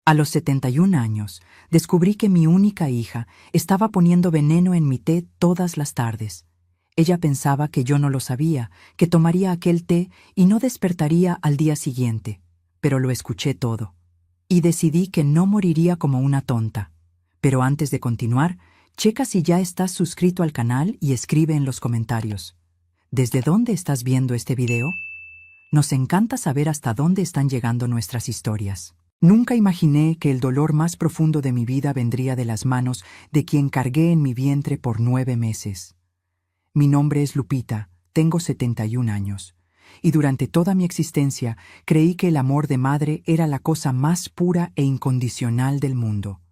A los 71 años, descubrí que mi única hija estaba poniendo veneno en mi té todas las tardes. Ella pensaba que yo no lo sabía, que tomaría aquel té y no despertaría al día siguiente, pero lo escuché todo. Y decidí que no moriría como una tonta. Pero antes de continuar, checa si ya estás suscrito al canal y escribe en los comentarios. ¿Desde dónde estás viendo este video? Nos encanta saber hasta dónde están llegando nuestras historias. Nunca imaginé que el dolor más profundo de mi vida vendría de las manos de quien cargué en mi vientre por 9 meses. Mi nombre es Lupita, tengo 71 años, y durante toda mi existencia creí que el amor de madre era la cosa más pura e incondicional del mundo.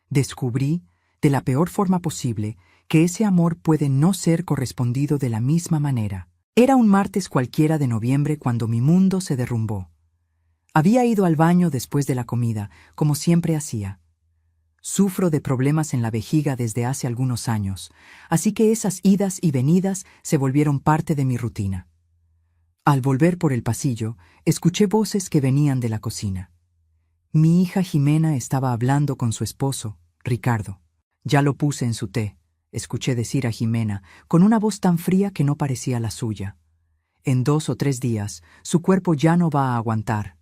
Descubrí, de la peor forma posible, que ese amor puede no ser correspondido de la misma manera. Era un martes cualquiera de noviembre cuando mi mundo se derrumbó. Había ido al baño después de la comida, como siempre hacía. Sufro de problemas en la vejiga desde hace algunos años, así que esas idas y venidas se volvieron parte de mi rutina. Al volver por el pasillo, escuché voces que venían de la cocina. Mi hija Jimena estaba hablando con su esposo, Ricardo. «Ya lo puse en su té», escuché decir a Jimena, con una voz tan fría que no parecía la suya. «En 2 o 3 días, su cuerpo ya no va a aguantar.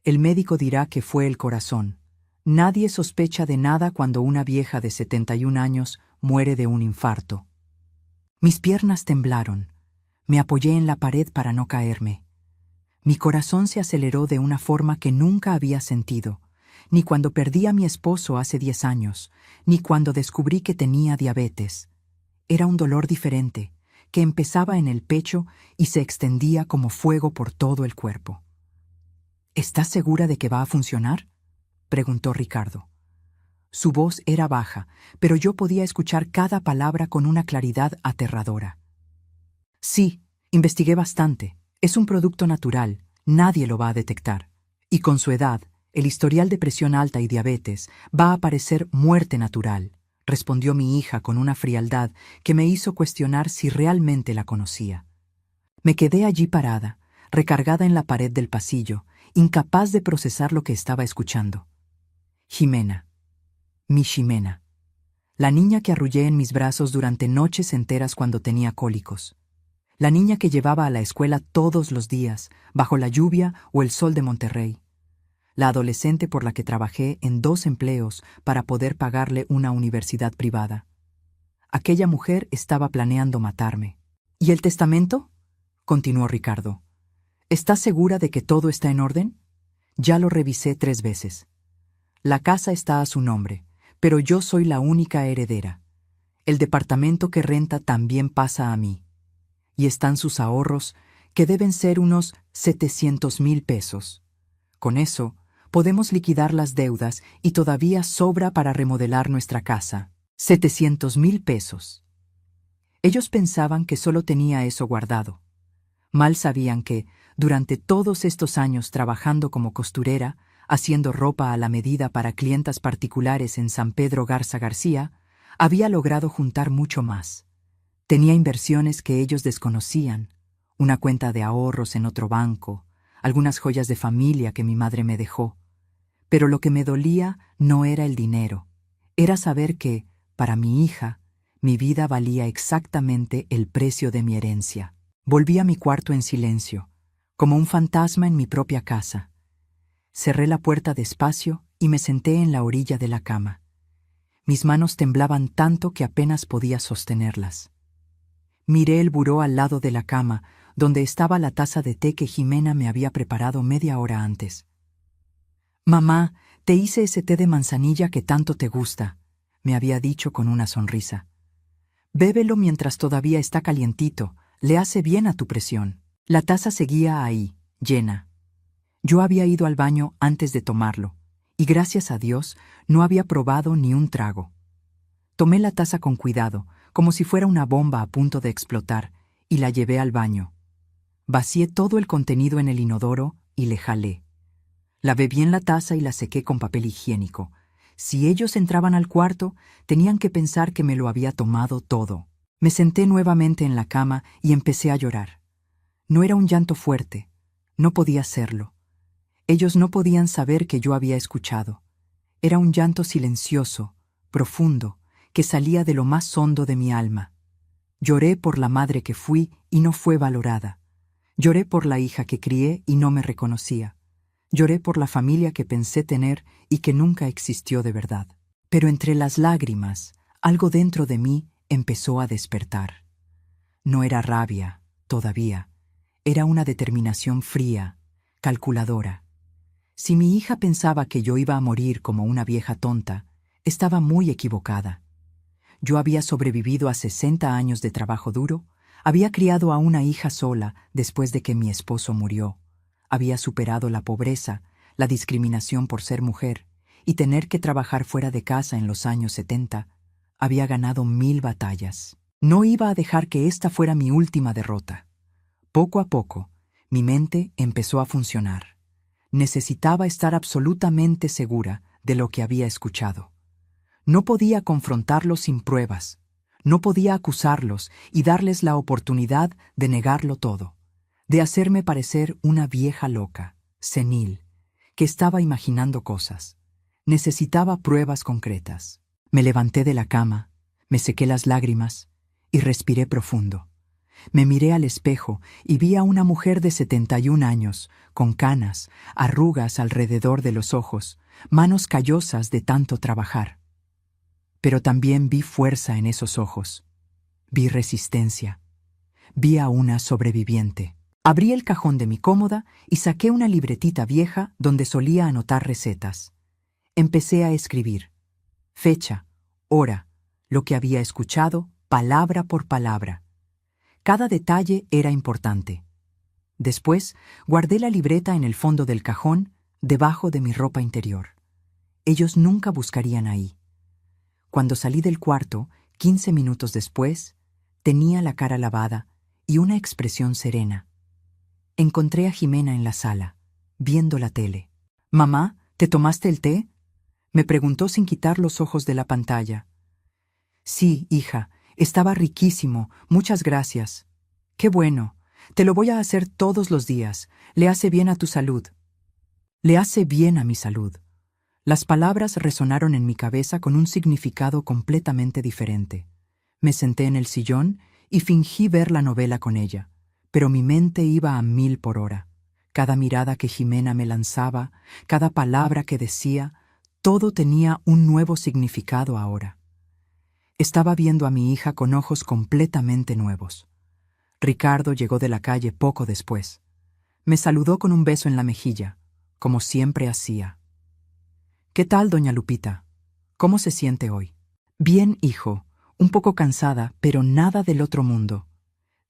El médico dirá que fue el corazón. Nadie sospecha de nada cuando una vieja de 71 años muere de un infarto». Mis piernas temblaron. Me apoyé en la pared para no caerme. Mi corazón se aceleró de una forma que nunca había sentido, ni cuando perdí a mi esposo hace 10 años, ni cuando descubrí que tenía diabetes. Era un dolor diferente, que empezaba en el pecho y se extendía como fuego por todo el cuerpo. «¿Estás segura de que va a funcionar?», preguntó Ricardo. Su voz era baja, pero yo podía escuchar cada palabra con una claridad aterradora. «Sí, investigué bastante. Es un producto natural, nadie lo va a detectar. Y con su edad, el historial de presión alta y diabetes va a parecer muerte natural», respondió mi hija con una frialdad que me hizo cuestionar si realmente la conocía. Me quedé allí parada, recargada en la pared del pasillo, incapaz de procesar lo que estaba escuchando. Jimena. Mi Ximena. La niña que arrullé en mis brazos durante noches enteras cuando tenía cólicos. La niña que llevaba a la escuela todos los días, bajo la lluvia o el sol de Monterrey. La adolescente por la que trabajé en 2 empleos para poder pagarle una universidad privada. Aquella mujer estaba planeando matarme. «¿Y el testamento?», continuó Ricardo. «¿Estás segura de que todo está en orden?». «Ya lo revisé 3 veces. La casa está a su nombre, pero yo soy la única heredera. El departamento que renta también pasa a mí. Y están sus ahorros, que deben ser unos 700,000 pesos. Con eso, podemos liquidar las deudas y todavía sobra para remodelar nuestra casa. 700,000 pesos. Ellos pensaban que solo tenía eso guardado. Mal sabían que, durante todos estos años trabajando como costurera, haciendo ropa a la medida para clientas particulares en San Pedro Garza García, había logrado juntar mucho más. Tenía inversiones que ellos desconocían, una cuenta de ahorros en otro banco, algunas joyas de familia que mi madre me dejó. Pero lo que me dolía no era el dinero, era saber que, para mi hija, mi vida valía exactamente el precio de mi herencia. Volví a mi cuarto en silencio, como un fantasma en mi propia casa. Cerré la puerta despacio y me senté en la orilla de la cama. Mis manos temblaban tanto que apenas podía sostenerlas. Miré el buró al lado de la cama, donde estaba la taza de té que Jimena me había preparado media hora antes. «Mamá, te hice ese té de manzanilla que tanto te gusta», me había dicho con una sonrisa. «Bébelo mientras todavía está calientito, le hace bien a tu presión». La taza seguía ahí, llena. Yo había ido al baño antes de tomarlo, y gracias a Dios no había probado ni un trago. Tomé la taza con cuidado, como si fuera una bomba a punto de explotar, y la llevé al baño. Vacié todo el contenido en el inodoro y le jalé. Lavé bien la taza y la sequé con papel higiénico. Si ellos entraban al cuarto, tenían que pensar que me lo había tomado todo. Me senté nuevamente en la cama y empecé a llorar. No era un llanto fuerte, no podía serlo. Ellos no podían saber que yo había escuchado. Era un llanto silencioso, profundo, que salía de lo más hondo de mi alma. Lloré por la madre que fui y no fue valorada. Lloré por la hija que crié y no me reconocía. Lloré por la familia que pensé tener y que nunca existió de verdad. Pero entre las lágrimas, algo dentro de mí empezó a despertar. No era rabia, todavía. Era una determinación fría, calculadora. Si mi hija pensaba que yo iba a morir como una vieja tonta, estaba muy equivocada. Yo había sobrevivido a 60 años de trabajo duro, había criado a una hija sola después de que mi esposo murió, había superado la pobreza, la discriminación por ser mujer y tener que trabajar fuera de casa en los años 70, había ganado 1000 batallas. No iba a dejar que esta fuera mi última derrota. Poco a poco, mi mente empezó a funcionar. Necesitaba estar absolutamente segura de lo que había escuchado. No podía confrontarlos sin pruebas. No podía acusarlos y darles la oportunidad de negarlo todo, de hacerme parecer una vieja loca, senil, que estaba imaginando cosas. Necesitaba pruebas concretas. Me levanté de la cama, me sequé las lágrimas y respiré profundo. Me miré al espejo y vi a una mujer de 71 años, con canas, arrugas alrededor de los ojos, manos callosas de tanto trabajar. Pero también vi fuerza en esos ojos. Vi resistencia. Vi a una sobreviviente. Abrí el cajón de mi cómoda y saqué una libretita vieja donde solía anotar recetas. Empecé a escribir. Fecha, hora, lo que había escuchado, palabra por palabra. Cada detalle era importante. Después, guardé la libreta en el fondo del cajón, debajo de mi ropa interior. Ellos nunca buscarían ahí. Cuando salí del cuarto, 15 minutos después, tenía la cara lavada y una expresión serena. Encontré a Jimena en la sala, viendo la tele. «Mamá, ¿te tomaste el té?», me preguntó sin quitar los ojos de la pantalla. «Sí, hija, estaba riquísimo, muchas gracias». «Qué bueno, te lo voy a hacer todos los días, le hace bien a tu salud». «Le hace bien a mi salud». Las palabras resonaron en mi cabeza con un significado completamente diferente. Me senté en el sillón y fingí ver la novela con ella, pero mi mente iba a 1000 por hora. Cada mirada que Jimena me lanzaba, cada palabra que decía, todo tenía un nuevo significado ahora. Estaba viendo a mi hija con ojos completamente nuevos. Ricardo llegó de la calle poco después. Me saludó con un beso en la mejilla, como siempre hacía. «¿Qué tal, doña Lupita? ¿Cómo se siente hoy?» «Bien, hijo, un poco cansada, pero nada del otro mundo.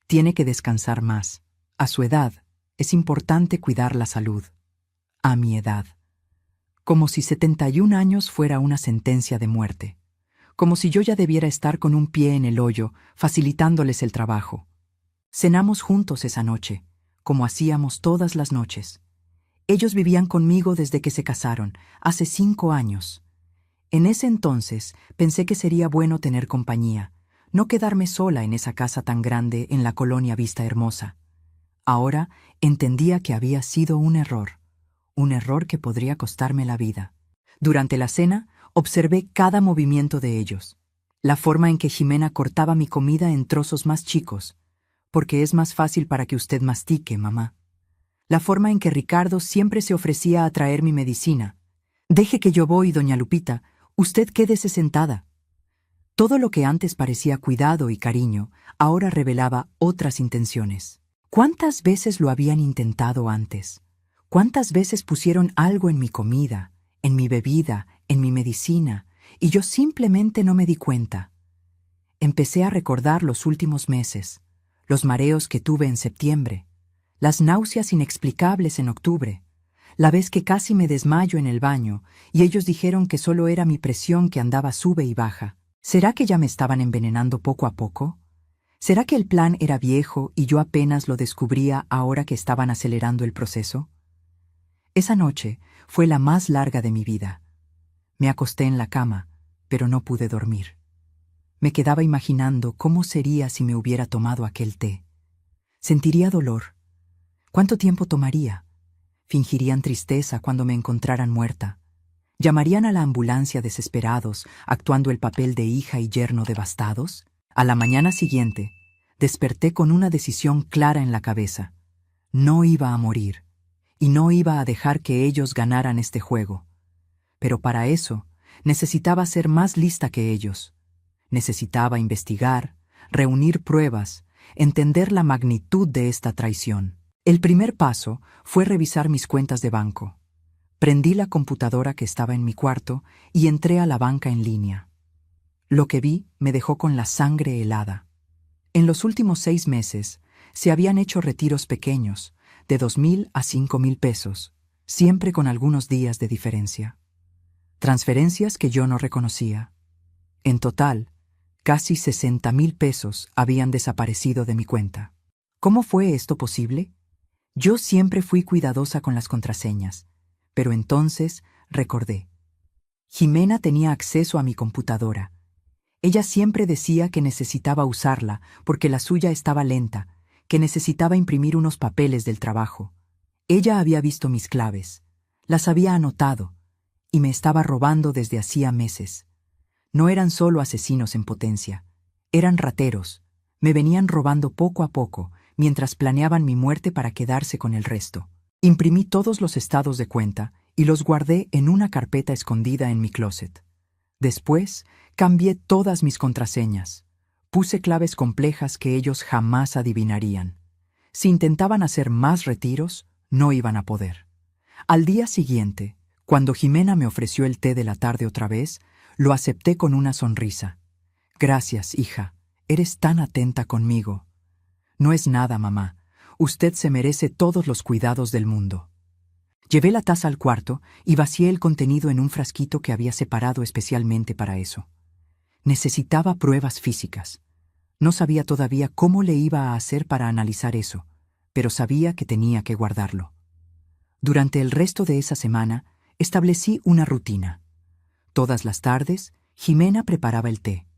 Tiene que descansar más. A su edad, es importante cuidar la salud». A mi edad. Como si 71 años fuera una sentencia de muerte. Como si yo ya debiera estar con un pie en el hoyo, facilitándoles el trabajo. Cenamos juntos esa noche, como hacíamos todas las noches. Ellos vivían conmigo desde que se casaron, hace 5 años. En ese entonces pensé que sería bueno tener compañía, no quedarme sola en esa casa tan grande en la colonia Vista Hermosa. Ahora entendía que había sido un error que podría costarme la vida. Durante la cena, observé cada movimiento de ellos. La forma en que Jimena cortaba mi comida en trozos más chicos, porque es más fácil para que usted mastique, mamá. La forma en que Ricardo siempre se ofrecía a traer mi medicina. «Deje que yo voy, doña Lupita, usted quédese sentada». Todo lo que antes parecía cuidado y cariño, ahora revelaba otras intenciones. ¿Cuántas veces lo habían intentado antes? ¿Cuántas veces pusieron algo en mi comida, en mi bebida, en mi medicina, y yo simplemente no me di cuenta? Empecé a recordar los últimos meses, los mareos que tuve en septiembre, las náuseas inexplicables en octubre, la vez que casi me desmayo en el baño y ellos dijeron que solo era mi presión que andaba sube y baja. ¿Será que ya me estaban envenenando poco a poco? ¿Será que el plan era viejo y yo apenas lo descubría ahora que estaban acelerando el proceso? Esa noche fue la más larga de mi vida. Me acosté en la cama, pero no pude dormir. Me quedaba imaginando cómo sería si me hubiera tomado aquel té. Sentiría dolor. ¿Cuánto tiempo tomaría? Fingirían tristeza cuando me encontraran muerta. ¿Llamarían a la ambulancia desesperados, actuando el papel de hija y yerno devastados? A la mañana siguiente, desperté con una decisión clara en la cabeza. No iba a morir, y no iba a dejar que ellos ganaran este juego. Pero para eso, necesitaba ser más lista que ellos. Necesitaba investigar, reunir pruebas, entender la magnitud de esta traición. El primer paso fue revisar mis cuentas de banco. Prendí la computadora que estaba en mi cuarto y entré a la banca en línea. Lo que vi me dejó con la sangre helada. En los últimos 6 meses se habían hecho retiros pequeños, de 2,000 a 5,000 pesos, siempre con algunos días de diferencia. Transferencias que yo no reconocía. En total, casi 60,000 pesos habían desaparecido de mi cuenta. ¿Cómo fue esto posible? Yo siempre fui cuidadosa con las contraseñas, pero entonces recordé. Jimena tenía acceso a mi computadora. Ella siempre decía que necesitaba usarla porque la suya estaba lenta, que necesitaba imprimir unos papeles del trabajo. Ella había visto mis claves, las había anotado, y me estaba robando desde hacía meses. No eran solo asesinos en potencia, eran rateros. Me venían robando poco a poco, mientras planeaban mi muerte para quedarse con el resto. Imprimí todos los estados de cuenta y los guardé en una carpeta escondida en mi closet. Después, cambié todas mis contraseñas. Puse claves complejas que ellos jamás adivinarían. Si intentaban hacer más retiros, no iban a poder. Al día siguiente, cuando Jimena me ofreció el té de la tarde otra vez, lo acepté con una sonrisa. Gracias, hija. Eres tan atenta conmigo. No es nada, mamá. Usted se merece todos los cuidados del mundo. Llevé la taza al cuarto y vacié el contenido en un frasquito que había separado especialmente para eso. Necesitaba pruebas físicas. No sabía todavía cómo le iba a hacer para analizar eso, pero sabía que tenía que guardarlo. Durante el resto de esa semana, establecí una rutina. Todas las tardes, Jimena preparaba el té.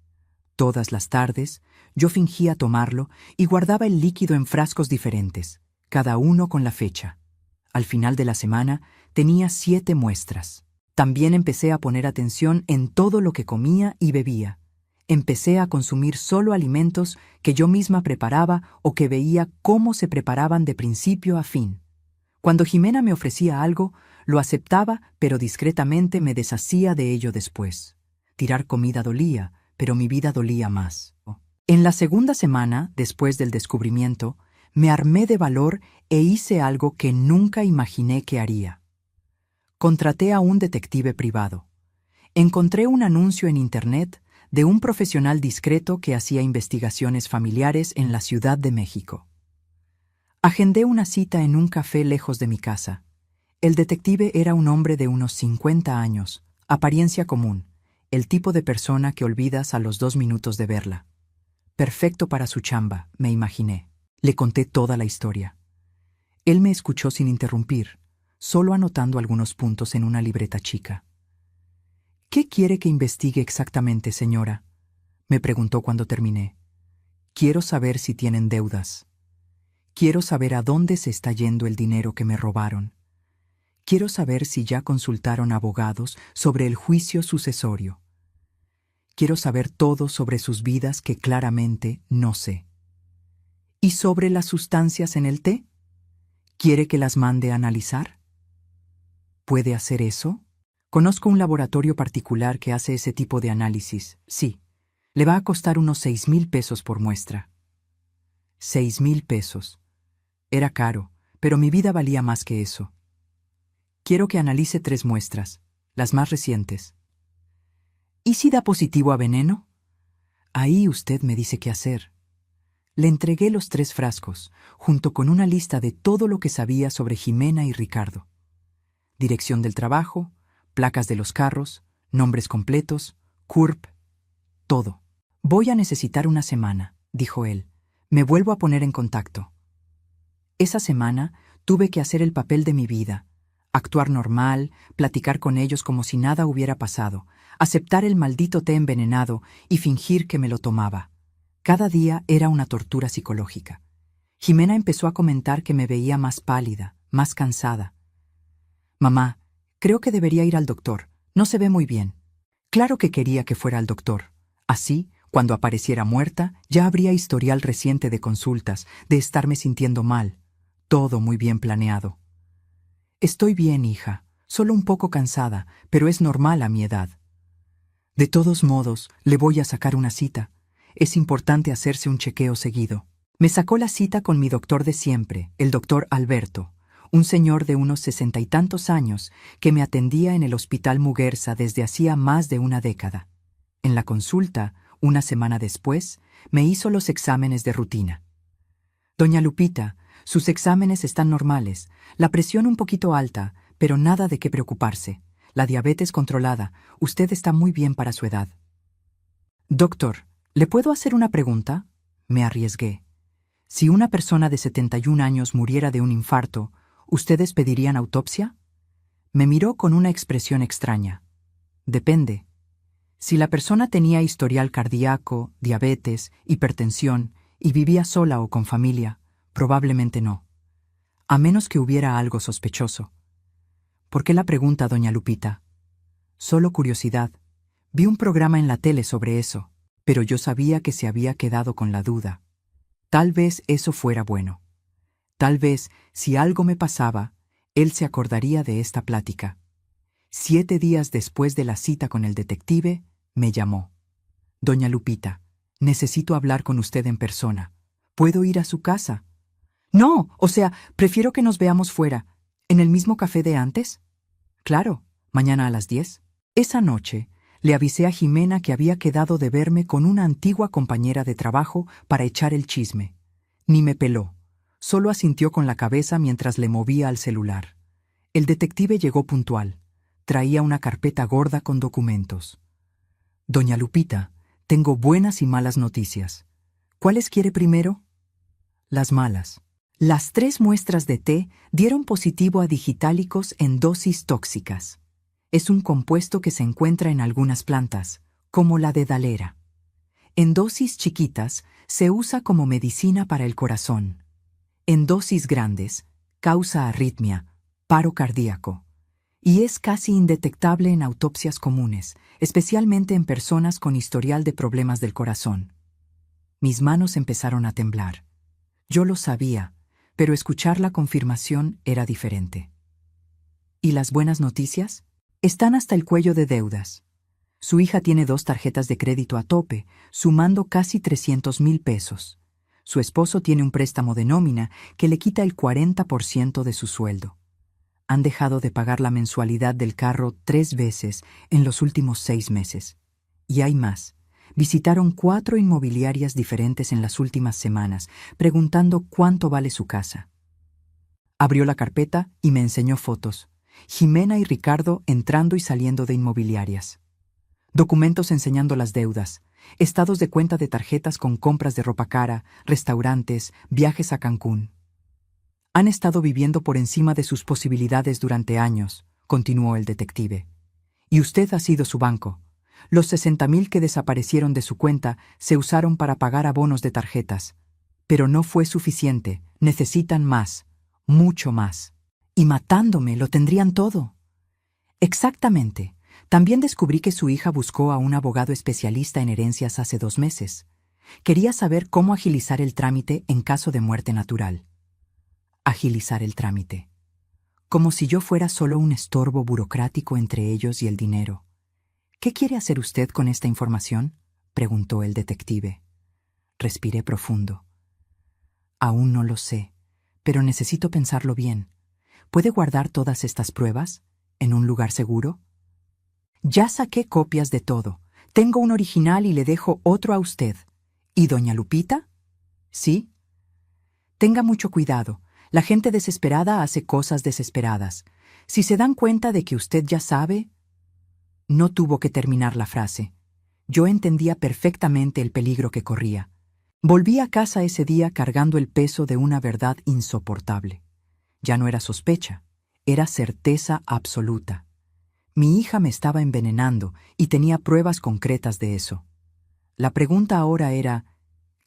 Todas las tardes, yo fingía tomarlo y guardaba el líquido en frascos diferentes, cada uno con la fecha. Al final de la semana, tenía 7 muestras. También empecé a poner atención en todo lo que comía y bebía. Empecé a consumir solo alimentos que yo misma preparaba o que veía cómo se preparaban de principio a fin. Cuando Jimena me ofrecía algo, lo aceptaba, pero discretamente me deshacía de ello después. Tirar comida dolía, pero mi vida dolía más. En la segunda semana, después del descubrimiento, me armé de valor e hice algo que nunca imaginé que haría. Contraté a un detective privado. Encontré un anuncio en Internet de un profesional discreto que hacía investigaciones familiares en la Ciudad de México. Agendé una cita en un café lejos de mi casa. El detective era un hombre de unos 50 años, apariencia común, el tipo de persona que olvidas a los 2 minutos de verla. Perfecto para su chamba, me imaginé. Le conté toda la historia. Él me escuchó sin interrumpir, solo anotando algunos puntos en una libreta chica. «¿Qué quiere que investigue exactamente, señora?», me preguntó cuando terminé. «Quiero saber si tienen deudas. Quiero saber a dónde se está yendo el dinero que me robaron. Quiero saber si ya consultaron abogados sobre el juicio sucesorio. Quiero saber todo sobre sus vidas que claramente no sé. ¿Y sobre las sustancias en el té? ¿Quiere que las mande a analizar? ¿Puede hacer eso? Conozco un laboratorio particular que hace ese tipo de análisis. Sí, le va a costar unos 6,000 pesos por muestra». 6,000 pesos. Era caro, pero mi vida valía más que eso. Quiero que analice 3 muestras, las más recientes. ¿Y si da positivo a veneno? Ahí usted me dice qué hacer. Le entregué los 3 frascos, junto con una lista de todo lo que sabía sobre Jimena y Ricardo. Dirección del trabajo, placas de los carros, nombres completos, CURP, todo. «Voy a necesitar una semana», dijo él. «Me vuelvo a poner en contacto». Esa semana tuve que hacer el papel de mi vida, actuar normal, platicar con ellos como si nada hubiera pasado, aceptar el maldito té envenenado y fingir que me lo tomaba. Cada día era una tortura psicológica. Jimena empezó a comentar que me veía más pálida, más cansada. «Mamá, creo que debería ir al doctor. No se ve muy bien. Claro que quería que fuera al doctor. Así, cuando apareciera muerta, ya habría historial reciente de consultas, de estarme sintiendo mal. Todo muy bien planeado. Estoy bien, hija. Solo un poco cansada, pero es normal a mi edad. De todos modos, le voy a sacar una cita. Es importante hacerse un chequeo seguido. Me sacó la cita con mi doctor de siempre, el doctor Alberto, un señor de unos 60 y tantos años que me atendía en el Hospital Muguerza desde hacía más de una década. En la consulta, una semana después, me hizo los exámenes de rutina. Doña Lupita, sus exámenes están normales, la presión un poquito alta, pero nada de qué preocuparse. La diabetes controlada, usted está muy bien para su edad. Doctor, ¿le puedo hacer una pregunta? Me arriesgué. Si una persona de 71 años muriera de un infarto, ¿ustedes pedirían autopsia? Me miró con una expresión extraña. Depende. Si la persona tenía historial cardíaco, diabetes, hipertensión y vivía sola o con familia, probablemente no. A menos que hubiera algo sospechoso. ¿Por qué la pregunta, doña Lupita? Solo curiosidad. Vi un programa en la tele sobre eso, pero yo sabía que se había quedado con la duda. Tal vez eso fuera bueno. Tal vez, si algo me pasaba, él se acordaría de esta plática. 7 días después de la cita con el detective, me llamó. Doña Lupita, necesito hablar con usted en persona. ¿Puedo ir a su casa? No, prefiero que nos veamos fuera. ¿En el mismo café de antes? Claro, mañana a las 10. Esa noche, le avisé a Jimena que había quedado de verme con una antigua compañera de trabajo para echar el chisme. Ni me peló. Solo asintió con la cabeza mientras le movía al celular. El detective llegó puntual. Traía una carpeta gorda con documentos. Doña Lupita, tengo buenas y malas noticias. ¿Cuáles quiere primero? Las malas. Las 3 muestras de té dieron positivo a digitálicos en dosis tóxicas. Es un compuesto que se encuentra en algunas plantas, como la dedalera. En dosis chiquitas se usa como medicina para el corazón. En dosis grandes causa arritmia, paro cardíaco. Y es casi indetectable en autopsias comunes, especialmente en personas con historial de problemas del corazón. Mis manos empezaron a temblar. Yo lo sabía, pero escuchar la confirmación era diferente. ¿Y las buenas noticias? Están hasta el cuello de deudas. Su hija tiene 2 tarjetas de crédito a tope, sumando casi 300,000 pesos. Su esposo tiene un préstamo de nómina que le quita el 40% de su sueldo. Han dejado de pagar la mensualidad del carro 3 veces en los últimos 6 meses. Y hay más. Visitaron 4 inmobiliarias diferentes en las últimas semanas, preguntando cuánto vale su casa. Abrió la carpeta y me enseñó fotos. Jimena y Ricardo entrando y saliendo de inmobiliarias. Documentos enseñando las deudas, estados de cuenta de tarjetas con compras de ropa cara, restaurantes, viajes a Cancún. Han estado viviendo por encima de sus posibilidades durante años, continuó el detective. Y usted ha sido su banco. Los 60,000 que desaparecieron de su cuenta se usaron para pagar abonos de tarjetas. Pero no fue suficiente, necesitan más, mucho más. Y matándome lo tendrían todo. Exactamente. También descubrí que su hija buscó a un abogado especialista en herencias hace 2 meses. Quería saber cómo agilizar el trámite en caso de muerte natural. Agilizar el trámite. Como si yo fuera solo un estorbo burocrático entre ellos y el dinero. ¿Qué quiere hacer usted con esta información?, preguntó el detective. Respiré profundo. Aún no lo sé, pero necesito pensarlo bien. ¿Puede guardar todas estas pruebas en un lugar seguro? Ya saqué copias de todo. Tengo un original y le dejo otro a usted. ¿Y doña Lupita? Sí. Tenga mucho cuidado. La gente desesperada hace cosas desesperadas. Si se dan cuenta de que usted ya sabe... No tuvo que terminar la frase. Yo entendía perfectamente el peligro que corría. Volví a casa ese día cargando el peso de una verdad insoportable. Ya no era sospecha, era certeza absoluta. Mi hija me estaba envenenando y tenía pruebas concretas de eso. La pregunta ahora era,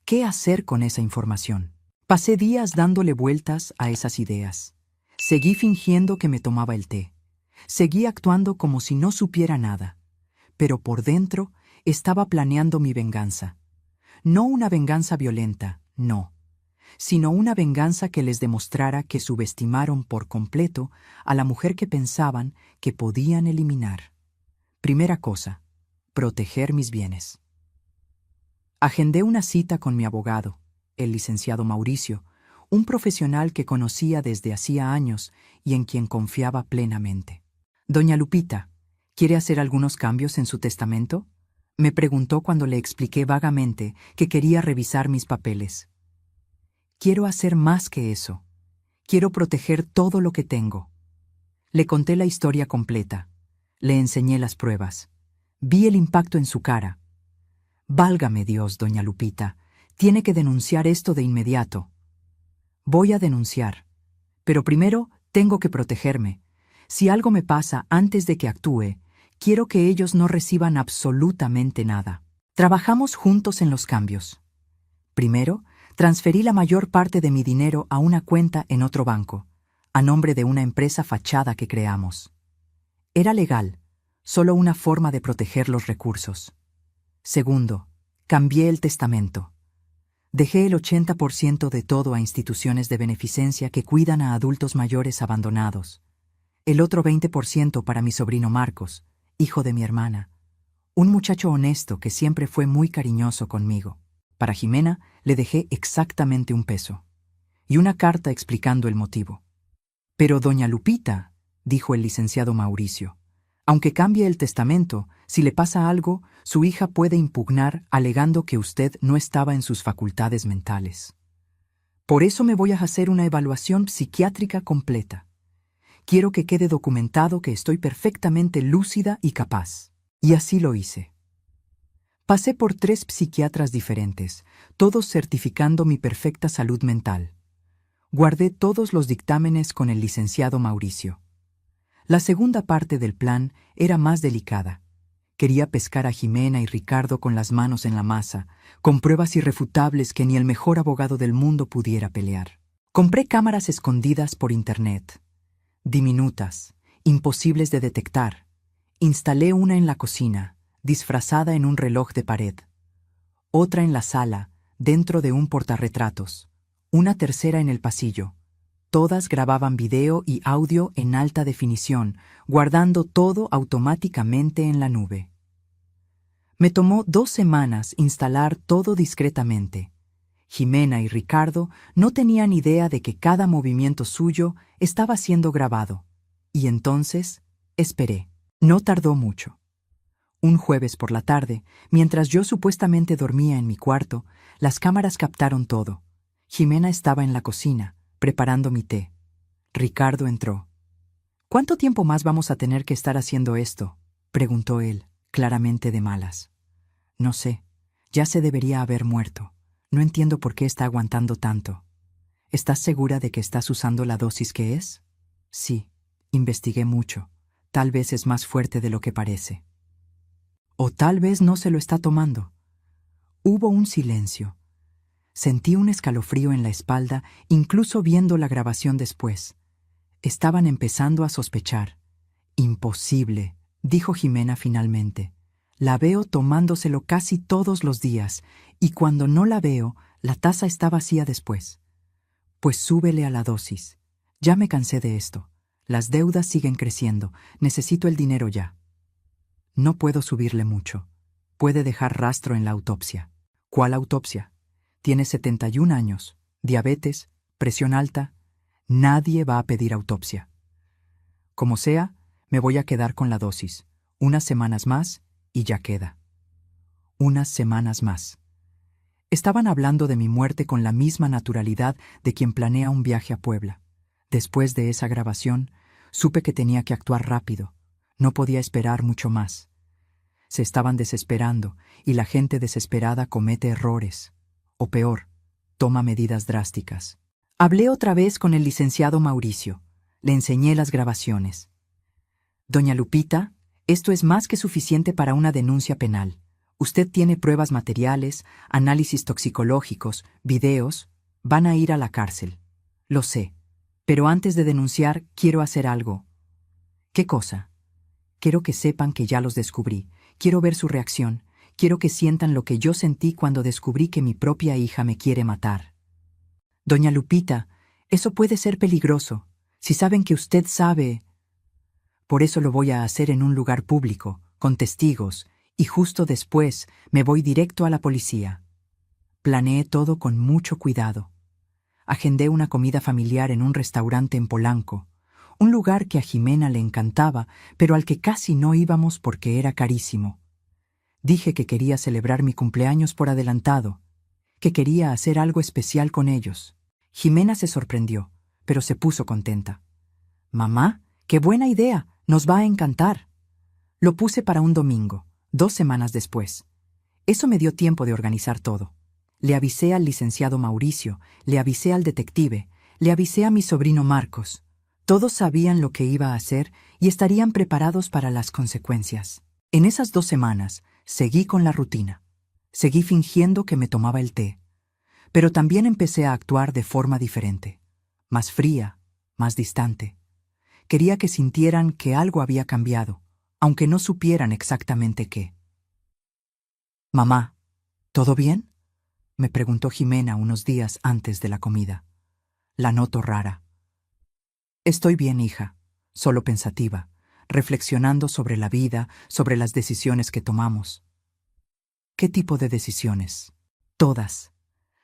¿qué hacer con esa información? Pasé días dándole vueltas a esas ideas. Seguí fingiendo que me tomaba el té. Seguí actuando como si no supiera nada, pero por dentro estaba planeando mi venganza. No una venganza violenta, no, sino una venganza que les demostrara que subestimaron por completo a la mujer que pensaban que podían eliminar. Primera cosa, proteger mis bienes. Agendé una cita con mi abogado, el licenciado Mauricio, un profesional que conocía desde hacía años y en quien confiaba plenamente. Doña Lupita, ¿quiere hacer algunos cambios en su testamento?, me preguntó cuando le expliqué vagamente que quería revisar mis papeles. Quiero hacer más que eso. Quiero proteger todo lo que tengo. Le conté la historia completa. Le enseñé las pruebas. Vi el impacto en su cara. Válgame Dios, doña Lupita, tiene que denunciar esto de inmediato. Voy a denunciar. Pero primero tengo que protegerme. Si algo me pasa antes de que actúe, quiero que ellos no reciban absolutamente nada. Trabajamos juntos en los cambios. Primero, transferí la mayor parte de mi dinero a una cuenta en otro banco, a nombre de una empresa fachada que creamos. Era legal, solo una forma de proteger los recursos. Segundo, cambié el testamento. Dejé el 80% de todo a instituciones de beneficencia que cuidan a adultos mayores abandonados. El otro 20% para mi sobrino Marcos, hijo de mi hermana, un muchacho honesto que siempre fue muy cariñoso conmigo. Para Jimena le dejé exactamente un peso, y una carta explicando el motivo. Pero doña Lupita, dijo el licenciado Mauricio, aunque cambie el testamento, si le pasa algo, su hija puede impugnar alegando que usted no estaba en sus facultades mentales. Por eso me voy a hacer una evaluación psiquiátrica completa. Quiero que quede documentado que estoy perfectamente lúcida y capaz. Y así lo hice. Pasé por 3 psiquiatras diferentes, todos certificando mi perfecta salud mental. Guardé todos los dictámenes con el licenciado Mauricio. La segunda parte del plan era más delicada. Quería pescar a Jimena y Ricardo con las manos en la masa, con pruebas irrefutables que ni el mejor abogado del mundo pudiera pelear. Compré cámaras escondidas por internet, diminutas, imposibles de detectar. Instalé una en la cocina, disfrazada en un reloj de pared. Otra en la sala, dentro de un portarretratos. Una tercera en el pasillo. Todas grababan video y audio en alta definición, guardando todo automáticamente en la nube. Me tomó 2 semanas instalar todo discretamente. Jimena y Ricardo no tenían idea de que cada movimiento suyo estaba siendo grabado. Y entonces, esperé. No tardó mucho. Un jueves por la tarde, mientras yo supuestamente dormía en mi cuarto, las cámaras captaron todo. Jimena estaba en la cocina, preparando mi té. Ricardo entró. ¿Cuánto tiempo más vamos a tener que estar haciendo esto?, preguntó él, claramente de malas. No sé, ya se debería haber muerto. No entiendo por qué está aguantando tanto. ¿Estás segura de que estás usando la dosis que es? Sí, investigué mucho. Tal vez es más fuerte de lo que parece. O tal vez no se lo está tomando. Hubo un silencio. Sentí un escalofrío en la espalda, incluso viendo la grabación después. Estaban empezando a sospechar. Imposible, dijo Jimena finalmente. La veo tomándoselo casi todos los días, y cuando no la veo, la taza está vacía después. Pues súbele a la dosis. Ya me cansé de esto. Las deudas siguen creciendo. Necesito el dinero ya. No puedo subirle mucho. Puede dejar rastro en la autopsia. ¿Cuál autopsia? Tiene 71 años, diabetes, presión alta. Nadie va a pedir autopsia. Como sea, me voy a quedar con la dosis. Unas semanas más y ya queda. Unas semanas más. Estaban hablando de mi muerte con la misma naturalidad de quien planea un viaje a Puebla. Después de esa grabación, supe que tenía que actuar rápido. No podía esperar mucho más. Se estaban desesperando, y la gente desesperada comete errores. O peor, toma medidas drásticas. Hablé otra vez con el licenciado Mauricio. Le enseñé las grabaciones. Doña Lupita, esto es más que suficiente para una denuncia penal. Usted tiene pruebas materiales, análisis toxicológicos, videos. Van a ir a la cárcel. Lo sé. Pero antes de denunciar, quiero hacer algo. ¿Qué cosa? Quiero que sepan que ya los descubrí. Quiero ver su reacción. Quiero que sientan lo que yo sentí cuando descubrí que mi propia hija me quiere matar. Doña Lupita, eso puede ser peligroso. Si saben que usted sabe... Por eso lo voy a hacer en un lugar público, con testigos, y justo después me voy directo a la policía. Planeé todo con mucho cuidado. Agendé una comida familiar en un restaurante en Polanco, un lugar que a Jimena le encantaba, pero al que casi no íbamos porque era carísimo. Dije que quería celebrar mi cumpleaños por adelantado, que quería hacer algo especial con ellos. Jimena se sorprendió, pero se puso contenta. «Mamá, qué buena idea, nos va a encantar». Lo puse para un domingo, 2 semanas después. Eso me dio tiempo de organizar todo. Le avisé al licenciado Mauricio, le avisé al detective, le avisé a mi sobrino Marcos. Todos sabían lo que iba a hacer y estarían preparados para las consecuencias. En esas 2 semanas, seguí con la rutina. Seguí fingiendo que me tomaba el té. Pero también empecé a actuar de forma diferente. Más fría, más distante. Quería que sintieran que algo había cambiado, aunque no supieran exactamente qué. «Mamá, ¿todo bien?», me preguntó Jimena unos días antes de la comida. La noto rara. «Estoy bien, hija», solo pensativa, reflexionando sobre la vida, sobre las decisiones que tomamos. ¿Qué tipo de decisiones? Todas.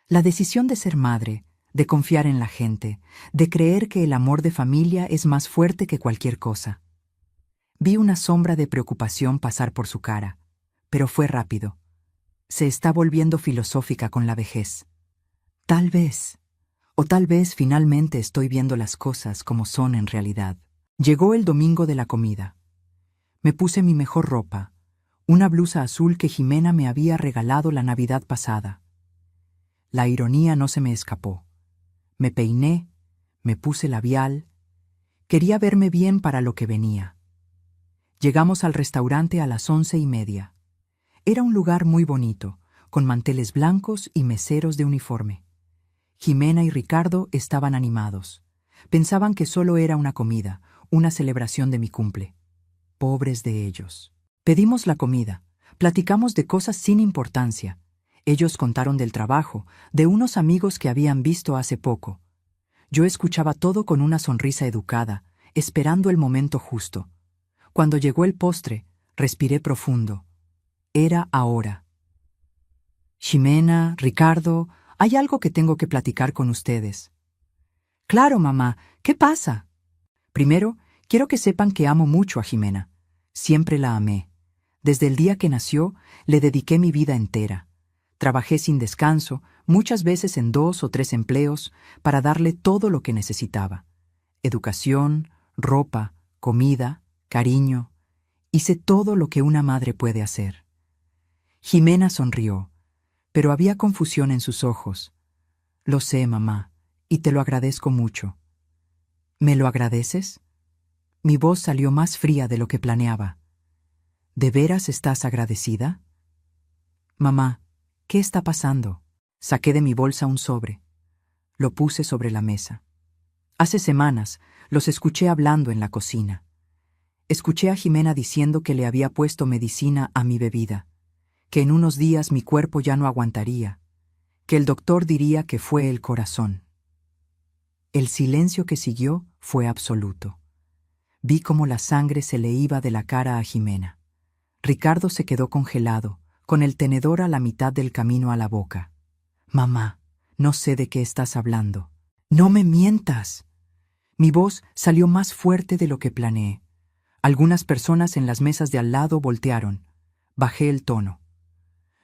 La decisión de ser madre, de confiar en la gente, de creer que el amor de familia es más fuerte que cualquier cosa. Vi una sombra de preocupación pasar por su cara, pero fue rápido. Se está volviendo filosófica con la vejez. Tal vez finalmente estoy viendo las cosas como son en realidad. Llegó el domingo de la comida. Me puse mi mejor ropa, una blusa azul que Jimena me había regalado la Navidad pasada. La ironía no se me escapó. Me peiné, me puse labial. Quería verme bien para lo que venía. Llegamos al restaurante a las 11:30. Era un lugar muy bonito, con manteles blancos y meseros de uniforme. Jimena y Ricardo estaban animados. Pensaban que solo era una comida, una celebración de mi cumple. Pobres de ellos. Pedimos la comida, platicamos de cosas sin importancia. Ellos contaron del trabajo, de unos amigos que habían visto hace poco. Yo escuchaba todo con una sonrisa educada, esperando el momento justo. Cuando llegó el postre, respiré profundo. Era ahora. «Ximena, Ricardo, hay algo que tengo que platicar con ustedes». «Claro, mamá, ¿qué pasa?» «Primero, quiero que sepan que amo mucho a Jimena. Siempre la amé. Desde el día que nació, le dediqué mi vida entera. Trabajé sin descanso, muchas veces en 2 o 3 empleos, para darle todo lo que necesitaba. Educación, ropa, comida, cariño. Hice todo lo que una madre puede hacer». Jimena sonrió, pero había confusión en sus ojos. «Lo sé, mamá, y te lo agradezco mucho». «¿Me lo agradeces?». Mi voz salió más fría de lo que planeaba. «¿De veras estás agradecida?». «Mamá, ¿qué está pasando?». Saqué de mi bolsa un sobre. Lo puse sobre la mesa. Hace semanas los escuché hablando en la cocina. Escuché a Jimena diciendo que le había puesto medicina a mi bebida, que en unos días mi cuerpo ya no aguantaría, que el doctor diría que fue el corazón. El silencio que siguió fue absoluto. Vi cómo la sangre se le iba de la cara a Jimena. Ricardo se quedó congelado, con el tenedor a la mitad del camino a la boca. «Mamá, no sé de qué estás hablando». «No me mientas». Mi voz salió más fuerte de lo que planeé. Algunas personas en las mesas de al lado voltearon. Bajé el tono.